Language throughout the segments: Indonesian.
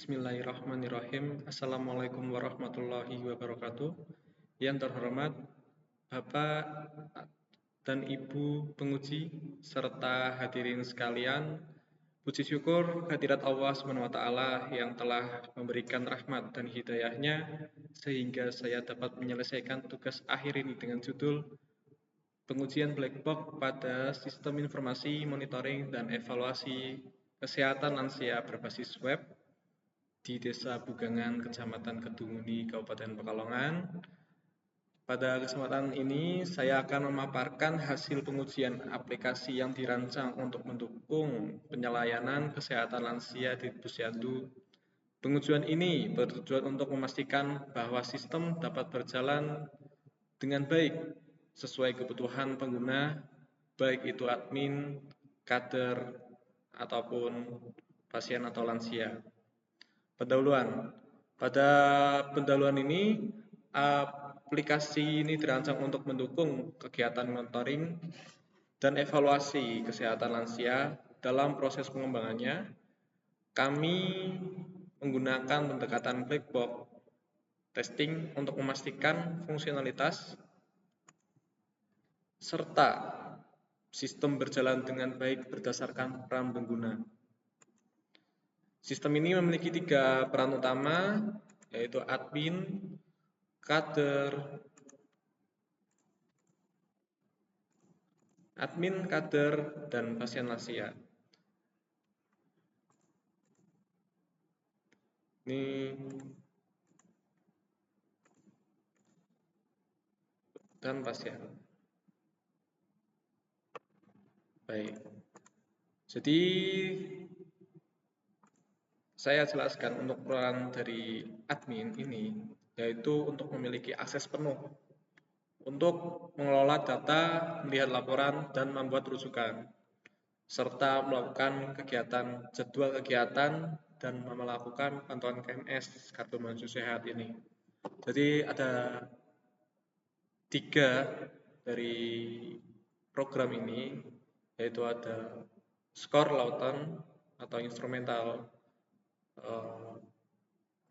Bismillahirrahmanirrahim. Assalamualaikum warahmatullahi wabarakatuh. Yang terhormat Bapak dan Ibu penguji serta hadirin sekalian, puji syukur kehadirat Allah SWT yang telah memberikan rahmat dan hidayahnya sehingga saya dapat menyelesaikan tugas akhir ini dengan judul Pengujian Black Box pada Sistem Informasi Monitoring dan Evaluasi Kesehatan Lansia berbasis web di Desa Bugangan, Kecamatan Kedunguni, Kabupaten Pekalongan. Pada kesempatan ini, saya akan memaparkan hasil pengujian aplikasi yang dirancang untuk mendukung penyelayanan kesehatan lansia di Posyandu. Pengujian ini bertujuan untuk memastikan bahwa sistem dapat berjalan dengan baik sesuai kebutuhan pengguna, baik itu admin, kader, ataupun pasien atau lansia. Pendahuluan. Pada pendahuluan ini, aplikasi ini dirancang untuk mendukung kegiatan monitoring dan evaluasi kesehatan lansia. Dalam proses pengembangannya, kami menggunakan pendekatan black box testing untuk memastikan fungsionalitas serta sistem berjalan dengan baik berdasarkan peran pengguna. Sistem ini memiliki 3 peran utama, yaitu admin, kader, dan pasien lansia. Ini dan pasien. Baik. Jadi saya jelaskan untuk peran dari admin ini, yaitu untuk memiliki akses penuh untuk mengelola data, melihat laporan, dan membuat rujukan, serta melakukan kegiatan, jadwal kegiatan, dan melakukan pantauan KMS, Kartu Maju Sehat ini. Jadi ada 3 dari program ini, yaitu ada skor lautan atau instrumental,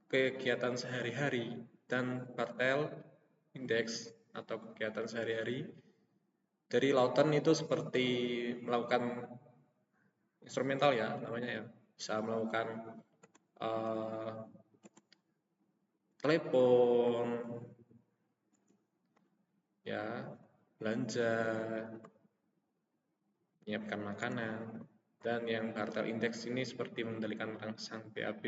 kegiatan sehari-hari, dan partel indeks atau kegiatan sehari-hari. Dari lautan itu seperti melakukan instrumental ya namanya ya, bisa melakukan telepon, ya, belanja, menyiapkan makanan, dan yang partel indeks ini seperti mengendalikan rangsang BAB,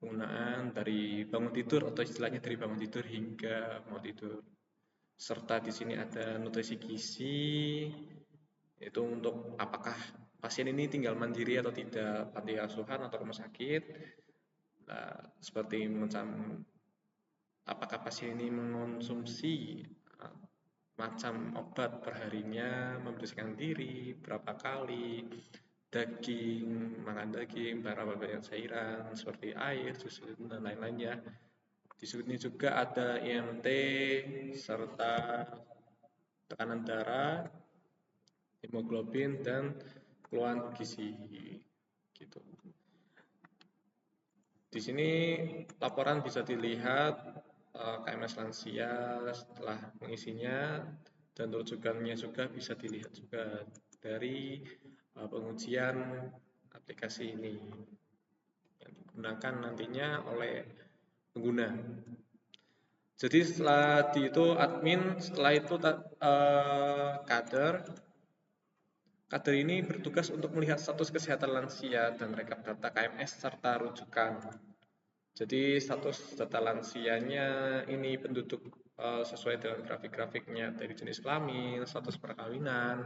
penggunaan dari bangun tidur atau istilahnya dari bangun tidur hingga mau tidur. Serta di sini ada nutrisi gizi, itu untuk apakah pasien ini tinggal mandiri atau tidak, panti asuhan atau rumah sakit. Nah, seperti macam apakah pasien ini mengonsumsi macam obat perharinya, membersihkan diri, berapa kali, daging, makan daging, berapa banyak cairan, seperti air, susu, dan lain-lainnya. Di sini juga ada IMT, serta tekanan darah, hemoglobin, dan keluhan gizi. Gitu. Di sini laporan bisa dilihat KMS lansia setelah mengisinya, dan rujukannya juga bisa dilihat juga dari pengujian aplikasi ini yang digunakan nantinya oleh pengguna. Jadi setelah itu admin, setelah itu kader. Kader ini bertugas untuk melihat status kesehatan lansia dan rekap data KMS serta rujukan. Jadi status data lansianya ini penduduk sesuai dengan grafik-grafiknya dari jenis kelamin, status perkawinan,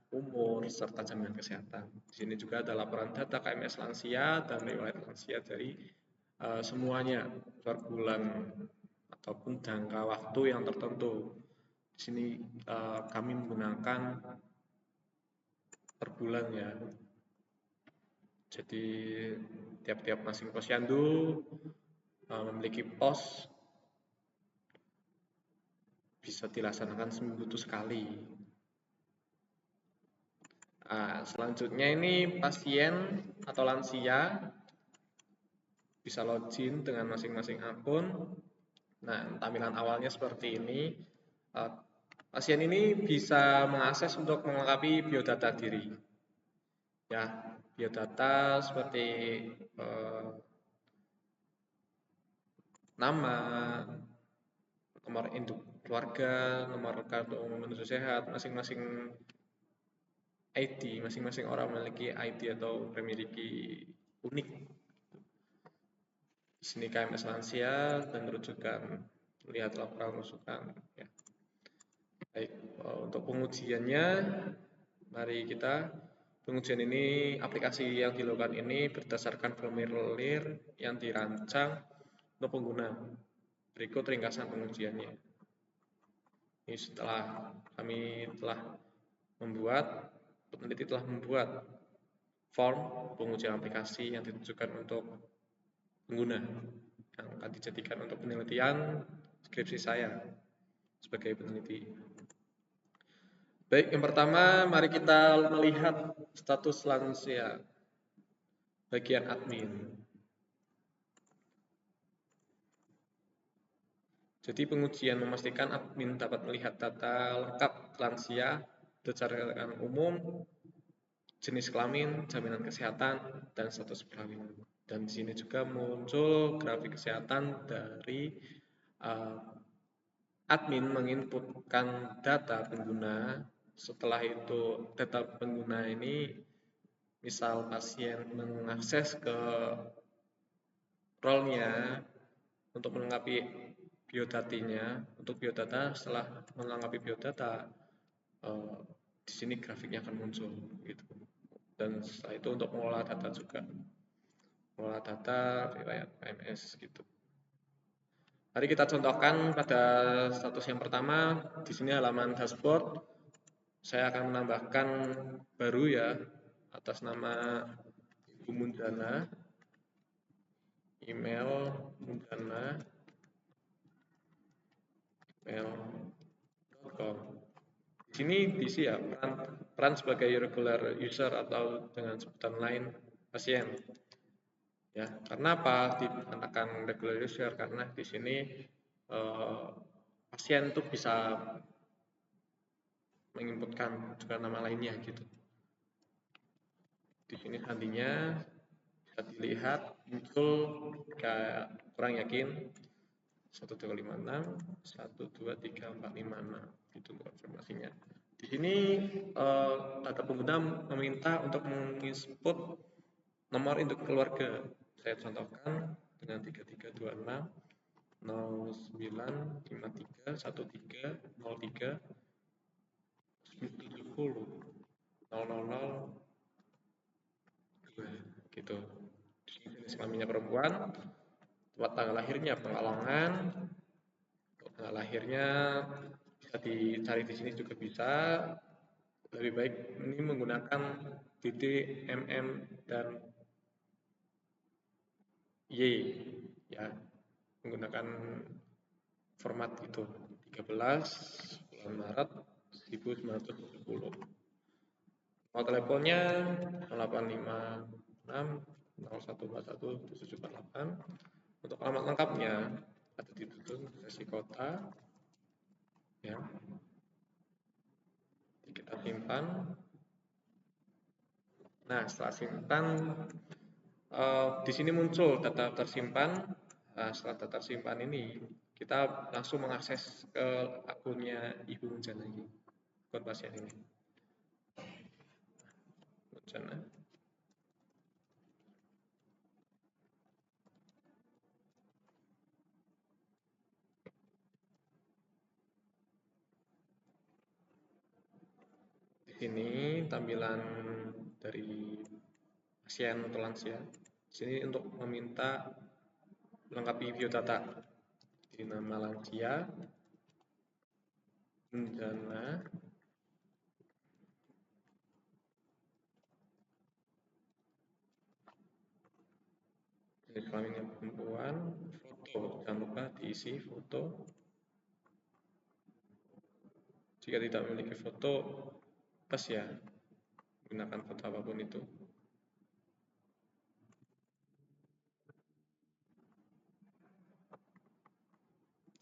umur, serta jaminan kesehatan. Di sini juga ada laporan data KMS lansia dan riwayat lansia dari semuanya per bulan ataupun jangka waktu yang tertentu. Di sini kami menggunakan per bulan ya. Jadi tiap-tiap masing posyandu memiliki pos bisa dilaksanakan seminggu itu sekali. Selanjutnya ini pasien atau lansia bisa login dengan masing-masing akun. Nah, tampilan awalnya seperti ini. Pasien ini bisa mengakses untuk melengkapi biodata diri. Ya, biodata seperti nama, nomor induk keluarga, nomor kartu menuju sehat, masing-masing ID, masing-masing orang memiliki ID atau memiliki unik. Di sini KMS lansia dan rujukan, lihat laporan rujukan. Ya. Baik, untuk pengujiannya, mari kita pengujian ini, aplikasi yang dilakukan ini berdasarkan formulir yang dirancang untuk pengguna. Berikut ringkasan pengujiannya. Ini setelah kami telah membuat, peneliti telah membuat form pengujian aplikasi yang ditujukan untuk pengguna yang akan dijadikan untuk penelitian skripsi saya sebagai peneliti. Baik, yang pertama mari kita melihat status lansia bagian admin. Jadi pengujian memastikan admin dapat melihat data lengkap lansia berdasarkan umum, jenis kelamin, jaminan kesehatan, dan status perkawinan. Dan di sini juga muncul grafik kesehatan dari admin menginputkan data pengguna. Setelah itu data pengguna ini, misal pasien mengakses ke role-nya untuk melengkapi biodatinya, untuk biodata setelah melengkapi biodata, di sini grafiknya akan muncul gitu. Dan setelah itu untuk mengolah data juga, mengolah data riwayat PMS gitu. Mari kita contohkan pada status yang pertama. Di sini halaman dashboard. Saya akan menambahkan baru ya, atas nama Ibu Mundana, email mundana, email.com. Di sini diisi ya peran sebagai regular user atau dengan sebutan lain pasien. Ya, karena apa dikatakan regular user? Karena di sini pasien itu bisa menginputkan juga nama lainnya gitu. Di sini sandinya bisa dilihat muncul kayak kurang yakin 1256 123456 gitu konfirmasinya. Di sini data pengguna meminta untuk menginput nomor induk keluarga. Saya contohkan dengan 3326 0953 1303 70 000 gitu. Jenis kelaminnya perempuan, tempat tanggal lahirnya Pekalongan, tanggal lahirnya bisa dicari di sini juga bisa. Lebih baik ini menggunakan titik mm dan y ya, menggunakan format itu 13 bulan Maret 1970. Nomor teleponnya 0856 0141 748. Untuk alamat lengkapnya ada di sesi kota ya. Kita simpan. Nah, setelah simpan di sini muncul data tersimpan. Nah, setelah data tersimpan ini kita langsung mengakses ke akunnya Ibu Mujana ini, akun pasien ini. Mujana. Di sini tampilan dari pasien atau lansia. Di sini untuk meminta melengkapi biodata. Di nama lansia, Mujana, jenis kelaminnya perempuan, foto, jangan lupa diisi foto. Jika tidak memiliki foto, pas ya, gunakan foto apapun itu.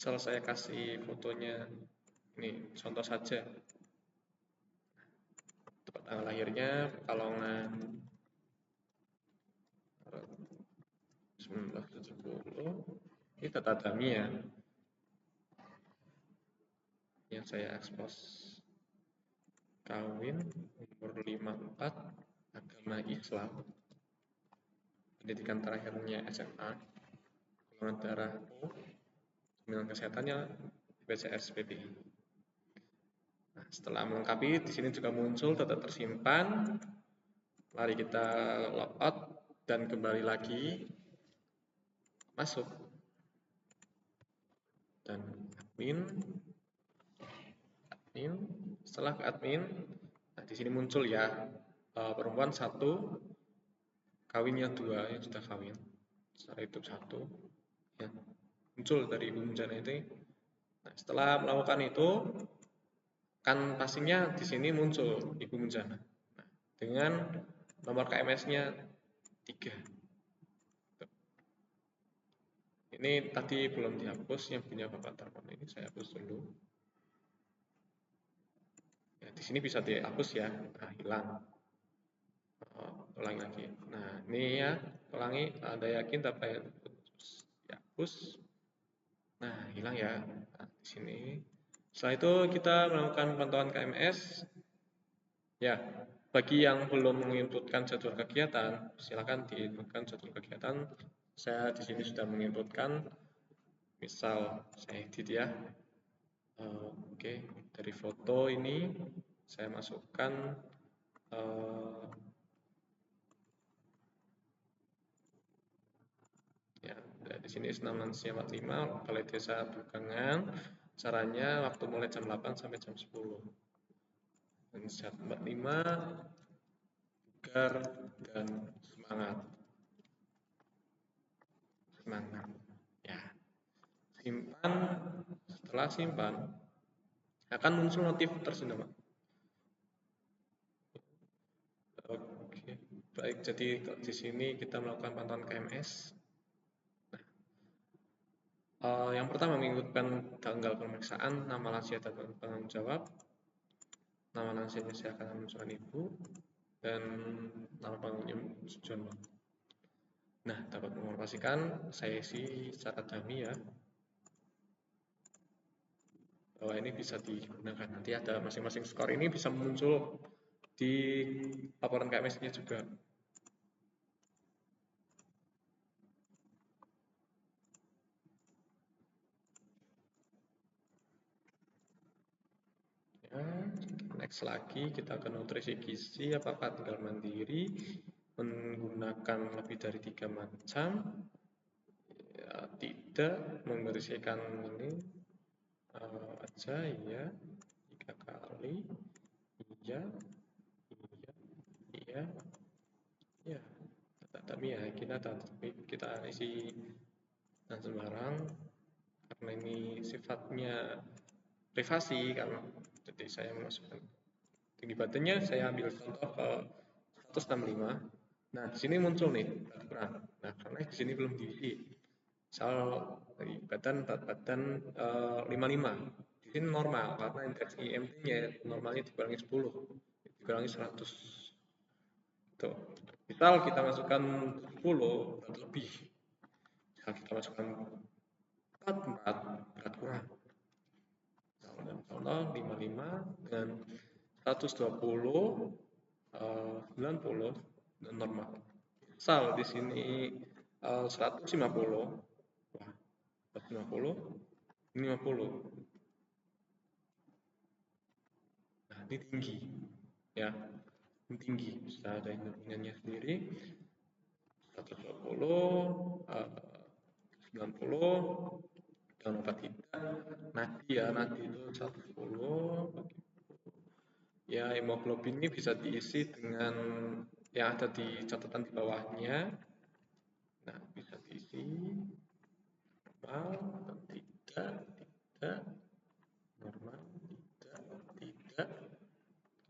Misal saya kasih fotonya, ini contoh saja, tempat tanggal lahirnya Pekalongan 1970, ini data dummy ya, yang saya ekspos. Kawin, umur 54, agama Islam, pendidikan terakhirnya SMA, golongan darah O, jaminan kesehatannya BPJS PBI. Nah, setelah melengkapi, di sini juga muncul data tersimpan. Mari kita logout dan kembali lagi masuk dan admin. Setelah ke admin, nah di sini muncul ya perempuan 1, kawinnya 2 yang sudah kawin, secara itu 1 ya, muncul dari Ibu Munjana itu. Nah, setelah melakukan itu kan pastinya di sini muncul Ibu Munjana. Nah, dengan nomor KMS-nya 3. Ini tadi belum dihapus, yang punya Bapak Tarman ini saya hapus dulu. Ya, di sini bisa dihapus ya. Nah, hilang. Ulangi lagi. Nah, ini ya, ulangi. Anda yakin dapat dihapus? Nah, hilang ya. Nah, di sini. Setelah itu kita melakukan pantauan KMS. Ya, bagi yang belum menginputkan jadwal kegiatan, silakan diinputkan jadwal kegiatan. Saya di sini sudah menginputkan. Misal saya edit ya. Oke, dari foto ini saya masukkan ya, di sini Senam Lansia 45, Balai Desa Bukangan. Caranya waktu mulai jam 8 sampai jam 10. Dan sehat 45, bugar dan semangat. Semangat. Ya. Simpan. Setelah simpan akan muncul notif tersebut. Oke, baik. Jadi di sini kita melakukan pantauan KMS. Yang pertama mengikutkan tanggal pemeriksaan, nama lansia dan penanggung jawab. Nama lansianya saya akan menunjukkan Ibu dan nama panggungnya Sujono. Nah, dapat menginformasikan saya isi secara dummy ya, bahwa ini bisa digunakan. Nanti ada masing-masing skor ini bisa muncul di laporan KMS-nya juga. Ya, next lagi kita ke nutrisi gizi, apakah tinggal mandiri menggunakan lebih dari 3 macam. Ya, tidak, membersihkan ini aja ya, 3 kali. Iya, iya, iya. Tapi ya kita isi dan sembarang karena ini sifatnya privasi, karena jadi saya memasukkan tinggi badannya, saya ambil contoh ke 165. Nah, di sini muncul nih berat kurang. Nah, karena di sini belum diisi. Misal berat badan 55. Di sini normal karena indeks IMT-nya normalnya dikurangi 10, dikurangi 100. Tuh. Misal kita masukkan 10 berat lebih. Misal kita masukkan 4 berat kurang. Contoh 55 dengan 120, 90 dan normal. Misal di sini 150, wah 150, 50. Nah, ini tinggi ya, ini tinggi. Sudah ada hitungannya sendiri. 120, 90, dan apa tidak. Nadi ya, nadi itu 110. Ya, hemoglobin ini bisa diisi dengan yang ada di catatan di bawahnya. Nah, bisa diisi normal, tidak, normal, tidak.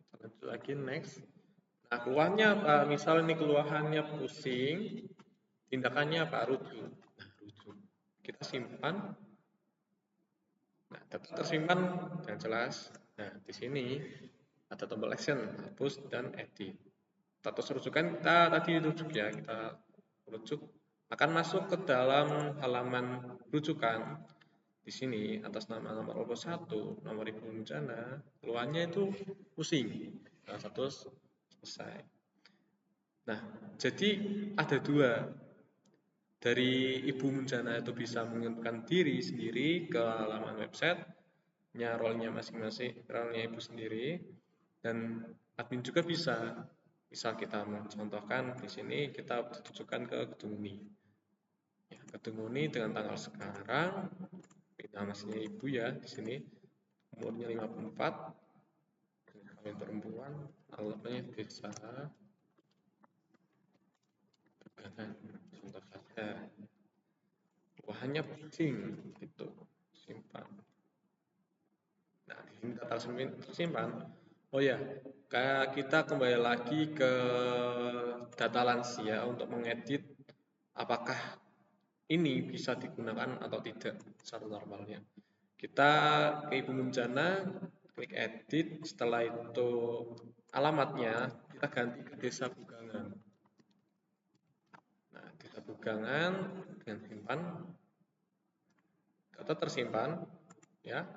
Kita lanjut lagi, next. Nah, keluhannya apa? Misal ini keluhannya pusing, tindakannya apa? Rujuk. Nah, rujuk. Kita simpan. Nah, data tersimpan dan jelas. Nah, di sini ada tombol action, hapus dan edit. Status rujukan kita tadi rujuk ya, kita rujuk akan masuk ke dalam halaman rujukan. Di sini atas nama nomor 1, nomor ibu bencana, keluarnya itu pusing. Nah, status selesai. Nah, jadi ada dua. Dari ibu bencana itu bisa mengirimkan diri sendiri ke halaman website, role-nya masing-masing, role-nya ibu sendiri, dan admin juga bisa. Misal kita mencontohkan di sini kita tujukan ke gedung Uni. Ya, gedung Uni dengan tanggal sekarang, namanya ibu ya di sini, umurnya 54, kawin perempuan, alamatnya desa Pegangan, contoh saja. Wahanya pusing gitu, simpan. Nah, di sini data tersimpan. Oh ya, kita kembali lagi ke data lansia untuk mengedit apakah ini bisa digunakan atau tidak secara normalnya. Kita ke ibu bencana, klik edit, setelah itu alamatnya kita ganti ke desa Bugangan. Nah, desa Bugangan dengan simpan, data tersimpan, ya.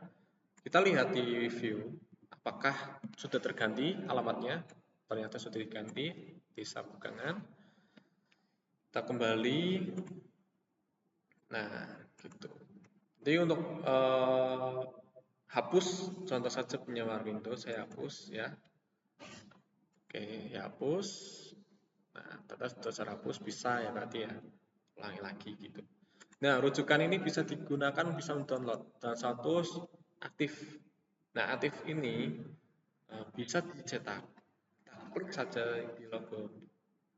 Kita lihat di view, apakah sudah terganti alamatnya. Ternyata sudah diganti, desa Bugangan. Kita kembali. Nah, gitu. Jadi untuk hapus, contoh saja penyewaan Windows, saya hapus ya. Oke, ya hapus. Nah, data sudah saya hapus, bisa ya berarti ya. Ulangi lagi gitu. Nah, rujukan ini bisa digunakan, bisa mendownload. Dan satu aktif. Nah, aktif ini bisa dicetak. Kita klik saja di logo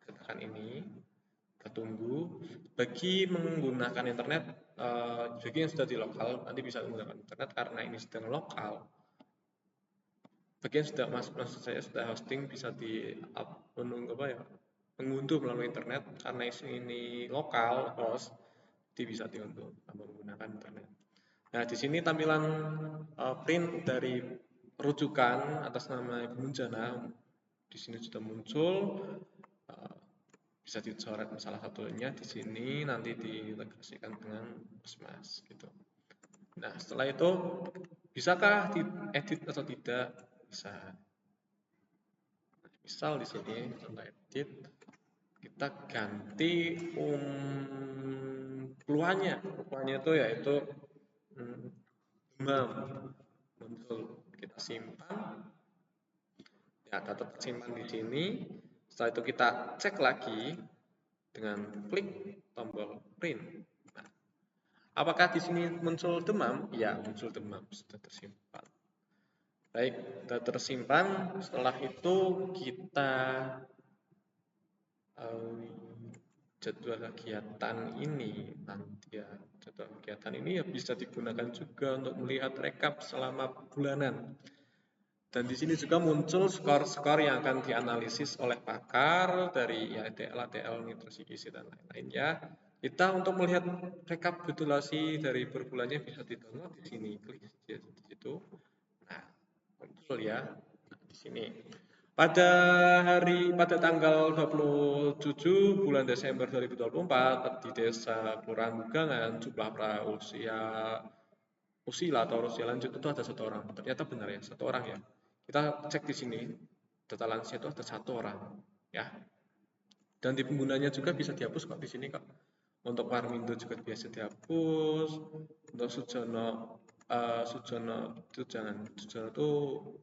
cetakan ini. Kita tunggu. Bagi menggunakan internet, bagi yang sudah di lokal, nanti bisa menggunakan internet karena ini sedang lokal. Bagi yang sudah maksud saya sudah hosting bisa di mengunduh melalui internet karena ini lokal host, jadi bisa diunduh menggunakan internet. Nah, di sini tampilan print dari rujukan atas nama Ibu Munjana di sini sudah muncul. Bisa dicoret salah satunya di sini, nanti diintegrasikan dengan Pusmas gitu. Nah, setelah itu bisakah diedit atau tidak? Bisa. Misal di sini contoh edit, kita ganti keluhannya itu yaitu demam. Muncul, kita simpan. Ya, data tersimpan di sini. Setelah itu kita cek lagi dengan klik tombol print. Nah, apakah di sini muncul demam? Ya, muncul demam, sudah tersimpan. Baik, sudah tersimpan. Setelah itu kita jadwal kegiatan ini nanti ya, jadwal kegiatan ini ya bisa digunakan juga untuk melihat rekap selama bulanan. Dan di sini juga muncul skor-skor yang akan dianalisis oleh pakar dari ADL, nutrisi gizi dan lain-lain ya. Kita untuk melihat rekapitulasi dari berbulannya bisa di-download di sini, klik di situ. Nah, muncul ya di sini. Pada tanggal 27 bulan Desember 2024 di Desa Kelurahan Bugangan, jumlah usila atau usia lanjut itu ada 1 orang. Ternyata benar ya, 1 orang ya. Kita cek di sini, data lansia itu ada 1 orang, ya. Dan di penggunanya juga bisa dihapus kok di sini kok. Untuk Warmindo juga biasa dihapus. Untuk Sujono itu jangan, Sujono itu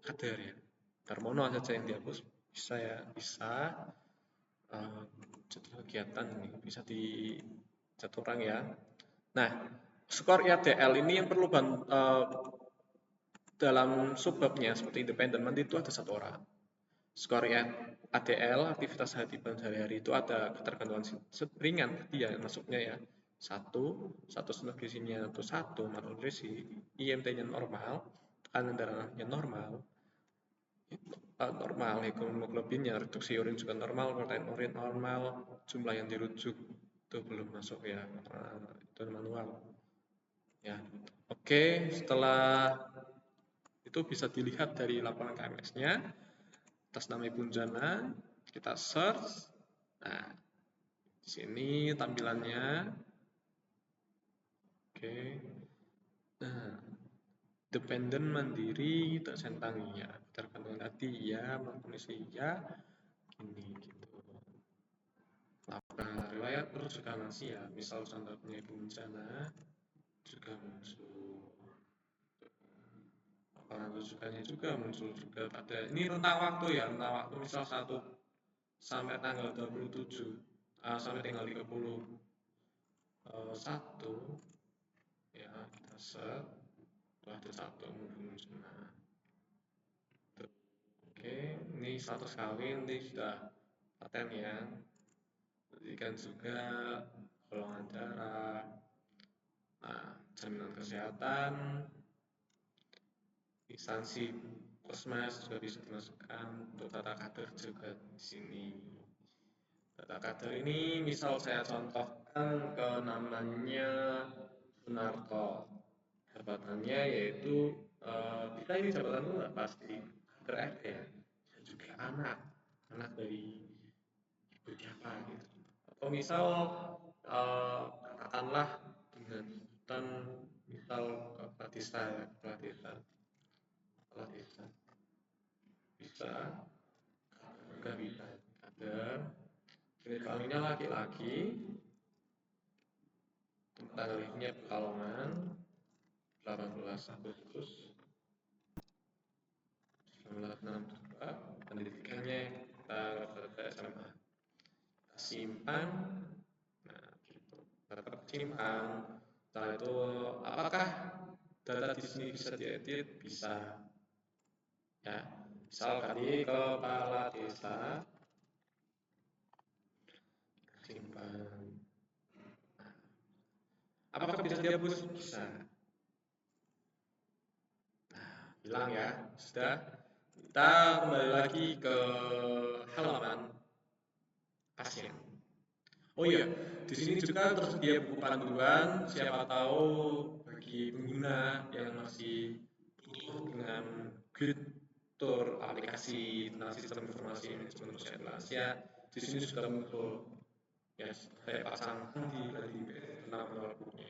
kader ya. Darmono saja yang dihapus, bisa ya, bisa. Jadwal kegiatan ini bisa di 1 orang ya. Nah, skor IADL ini yang perlu dalam subbabnya seperti independen itu ada 1 orang. Skor ADL, aktivitas harian sehari-hari itu ada ketergantungan ringan dia masuknya ya. Satu nutrisinya itu 1, malnutrisi, IMT-nya normal, tekanan darahnya normal, hemoglobinnya, reduksi urin juga normal, protein urin normal, jumlah yang dirujuk itu belum masuk ya, itu manual. Ya, oke. Setelah itu bisa dilihat dari laporan KMS-nya, atas nama Ibu Jana, kita search. Nah, di sini tampilannya. Oke. Nah, dependen mandiri tak sentanginya tergantung tadi ya manusia ini gitu. Laporan riwayat rujukan lansia, misal contohnya bencana juga muncul. Laporan rujukannya juga muncul juga pada ini rentang waktu ya, rentang waktu misal 1 sampai tanggal 27 sampai tanggal 31 ya, kita set ada satu muncul. Nah, oke, ini status kawin ini sudah paten ya. Berikan juga golongan darah. Nah, jaminan kesehatan, instansi puskesmas juga bisa dimasukkan untuk data kader juga di sini. Data kader ini misal saya contohkan ke namanya Sunarto. Jabatannya yaitu kita ini jabatan itu nggak pasti RT ya, juga anak dari ibu siapa gitu. Atau misal katakanlah dengan hutan misal kepala desa ya, kepala desa bisa juga bisa kader jenis kelaminnya laki-laki, tanggal lahirnya Pekalongan 18 Agustus 1962, pendidikannya kita SMA, simpan. Nah, gitu. Tetap simpan. Setelah itu apakah data di sini bisa diedit? Bisa. Ya, misal tadi kepala desa simpan. Apakah bisa dihapus? Bisa. Hilang ya, sudah. Kita kembali lagi ke halaman pasien. Oh iya, di sini juga tersedia buku panduan. Siapa tahu bagi pengguna yang masih butuh dengan fitur aplikasi tentang sistem informasi manajemen kesehatan lansia, di sini sudah muncul. Ya, saya pasang di nama bukunya.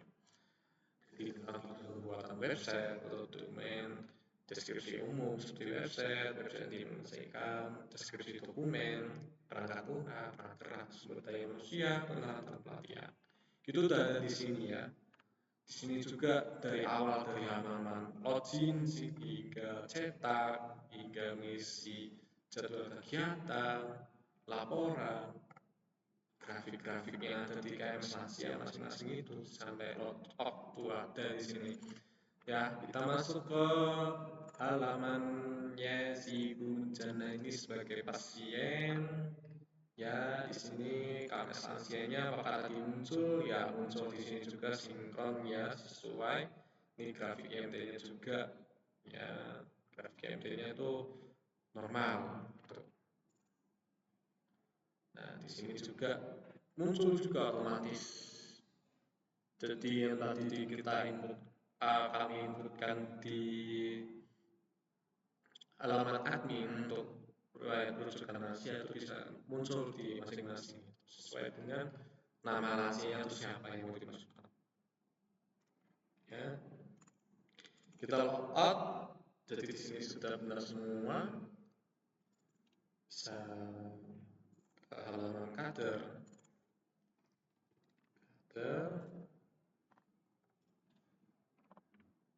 Jadi tentang pembuatan website atau domain, deskripsi umum seperti website dimensikan, deskripsi dokumen, perangkat lunak, perangkat keras, sumber daya manusia, penerapan pelatihan. Itu udah ada di sini ya. Di sini juga dari awal dari halaman login hingga cetak, hingga mengisi jadwal kegiatan, laporan, grafik-grafik yang ada di KMS Lansia masing-masing itu sampai log tuh ada di sini. Ya, kita masuk ke halamannya si Bu Jana ini sebagai pasien. Ya, di sini KMS Lansianya apakah tadi muncul? Ya, muncul di sini juga sinkron ya, sesuai. Ini grafik IMT-nya juga. Ya, grafik IMT-nya itu normal. Nah, di sini juga muncul juga otomatis. Jadi yang tadi kita input, kami inputkan di alamat admin untuk riwayat rujukan lansia itu bisa muncul di masing-masing sesuai dengan nama lansia itu siapa yang mau dimasukkan. Ya, kita logout. Jadi di sini sudah benar semua. Bisa ke halaman kader.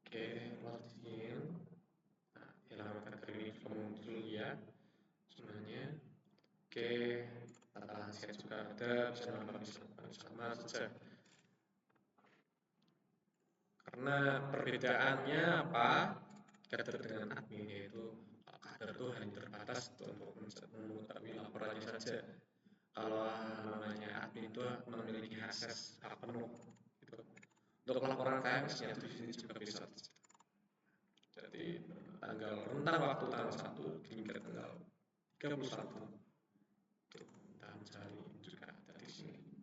Oke, login. Nah, halaman kader ini juga muncul ya semuanya. Oke, data lansia juga ada, bisa nambah bisa sama saja. Karena perbedaannya apa? Kader dengan admin yaitu kader itu hanya terbatas untuk mengetahui laporannya saja. Kalau namanya admin itu memiliki akses hak penuh. Gitu. Untuk laporan KMS-nya di sini juga bisa. Jadi tanggal rentang waktu tanggal 1 hingga tanggal 31 itu kita mencari juga ada di sini.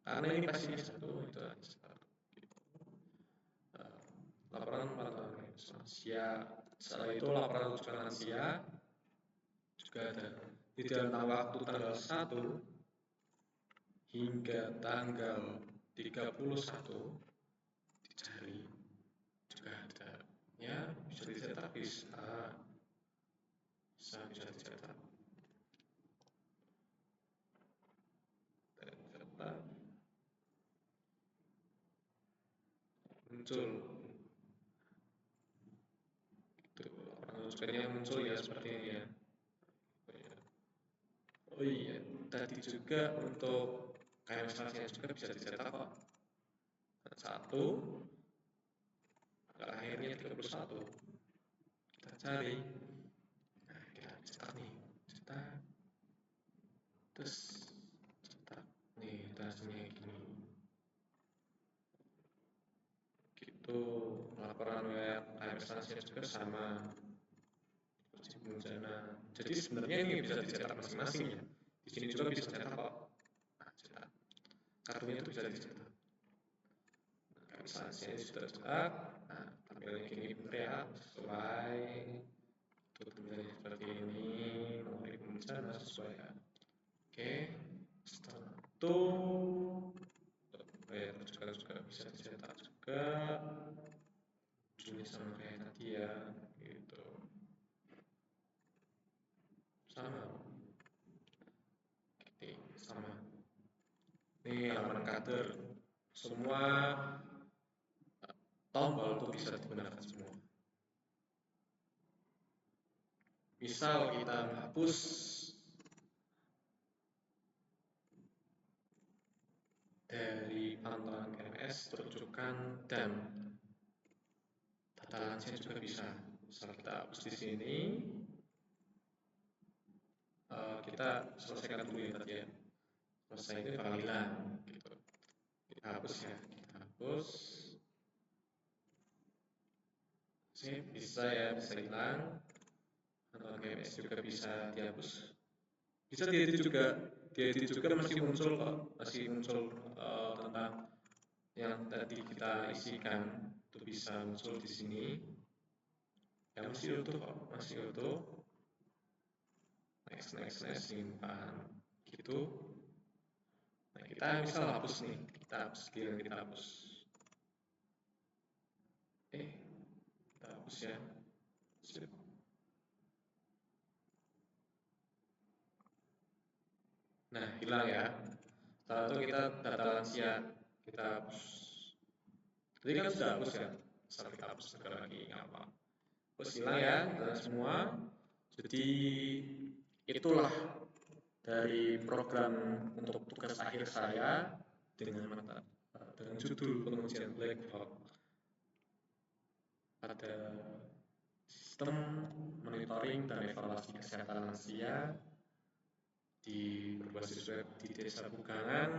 Karena ini pastinya satu itu aja. laporan pantauan KMS lansia. Setelah itu laporan rujukan lansia juga ada di dalam waktu tanggal 1 hingga tanggal 31 dicari juga ada ya, bisa dicetak, bisa dicetak muncul itu rujukannya muncul ya seperti ini ya. Oh iya, tadi juga untuk KMS lansia juga bisa dicetak kok. 1 akhirnya 31 kita cari, nah kita cetak nih, cetak terus cetak nih hasilnya gini gitu. Laporan web KMS lansia juga sama bencana. Jadi sebenarnya ini bisa dicetak masing-masing ya, di sini juga bisa cetak kok. Nah, cetak kartunya itu bisa dicetak. KMS lansia sudah cetak, nah tampilnya gini bener ya, sesuai tulisannya seperti ini, nomor bencana sesuai ya. Oke, setelah itu rujukan juga bisa dicetak juga, judulnya sama kayak tadi ya, gitu. Sama, sama. Ini halaman kader, semua tombol itu bisa digunakan semua. Misal kita menghapus dari pantauan KMS, rujukan dan data lansia juga bisa. Misal kita hapus di sini, kita selesaikan dulu ya tadi ya. Selesai ini bakal hilang, gitu. Kita hapus ya, kita hapus. Sih bisa ya, bisa hilang. Atau KMS juga bisa dihapus. Bisa diedit juga masih muncul kok, masih muncul tentang yang tadi kita isikan itu bisa muncul di sini. Ya masih utuh kok, masih utuh. Next, simpan gitu. Nah kita misal hapus nih, kita hapus, kita hapus. Kita hapus ya. Sip. Nah hilang ya. Setelah itu kita data lansia kita hapus. Tadi kan sudah hapus ya. Setelah kita hapus sekali lagi nggak apa. Terus hilang ya, hilang semua. Jadi itulah dari program untuk tugas akhir saya dengan judul pengujian black box pada sistem monitoring dan evaluasi kesehatan lansia di berbasis web di Desa Bugangan,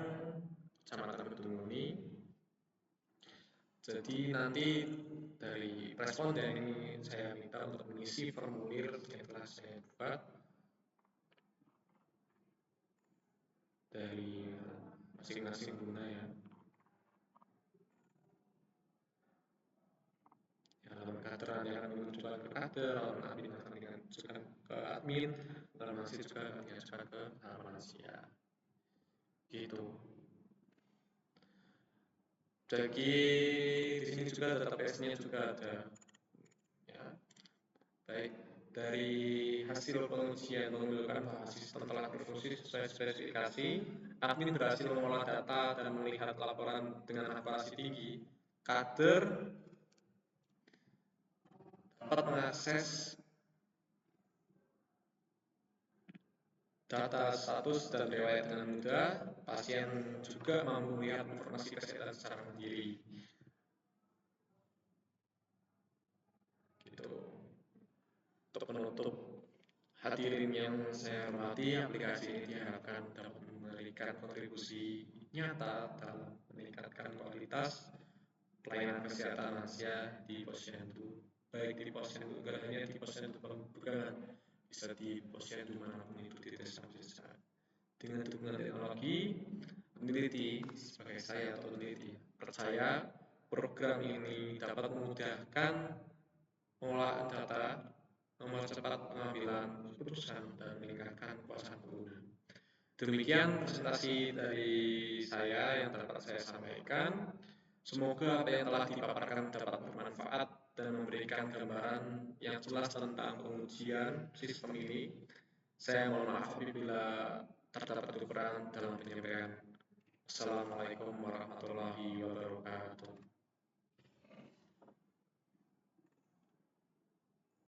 Kecamatan Kedunguni. Jadi nanti dari responden ini saya minta untuk mengisi formulir yang telah saya buat dari masing-masing pengguna ya. Halaman kader yang akan menunjukkan ke kader, halaman admin akan diajukan ke admin, halaman lansia juga akan diajukan ke halaman lansia. Gitu. Jadi di sini juga database-nya juga ada. Ya. Baik, dari hasil pengujian menunjukkan bahwa sistem telah berfungsi sesuai spesifikasi, admin berhasil mengolah data dan melihat laporan dengan akurasi tinggi. Kader dapat mengakses data status dan riwayat dengan mudah. Pasien juga mampu melihat informasi kesehatan secara mandiri. Gitu. Untuk penutup, hadirin yang saya hormati, aplikasi ini diharapkan dapat memberikan kontribusi nyata dalam meningkatkan kualitas pelayanan kesehatan lansia di Posyandu, baik di Posyandu, bukan hanya di Posyandu Bugangan, bisa di Posyandu manapun itu di desa-desa. Dengan dukungan teknologi, peneliti sebagai saya atau peneliti percaya program ini dapat memudahkan pengolahan data, mempercepat pengambilan keputusan, dan meningkatkan kepuasan pengguna. Demikian presentasi dari saya yang dapat saya sampaikan. Semoga apa yang telah dipaparkan dapat bermanfaat dan memberikan gambaran yang jelas tentang pengujian sistem ini. Saya mohon maaf apabila terdapat kekurangan dalam penyampaian. Assalamualaikum warahmatullahi wabarakatuh.